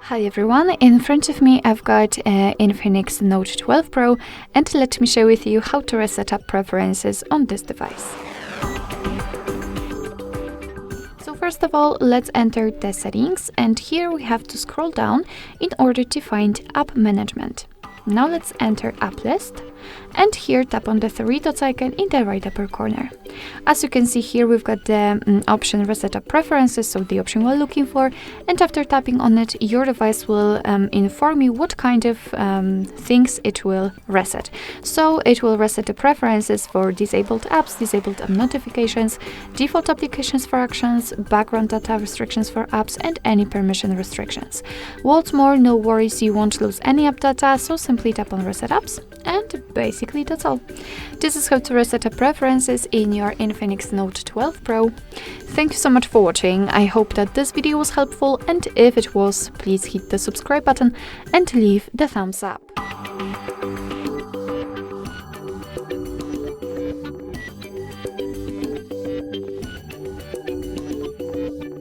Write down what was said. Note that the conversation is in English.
Hi everyone, in front of me I've got Infinix Note 12 Pro, and let me share with you how to reset up preferences on this device. So first of all, let's enter the settings, and here we have to scroll down in order to find App Management. Now let's enter App List, and here tap on the three dots icon in the right upper corner. As you can see here, we've got the option Reset Up Preferences, so the option we're looking for, and after tapping on it, your device will inform you what kind of things it will reset. So it will reset the preferences for disabled apps, disabled app notifications, default applications for actions, background data restrictions for apps, and any permission restrictions. What's more, no worries, you won't lose any app data, so simply tap on Reset Apps, and basically that's all. This is how to reset up preferences in your Infinix Note 12 Pro. Thank you so much for watching. I hope that this video was helpful, and if it was, please hit the subscribe button and leave the thumbs up.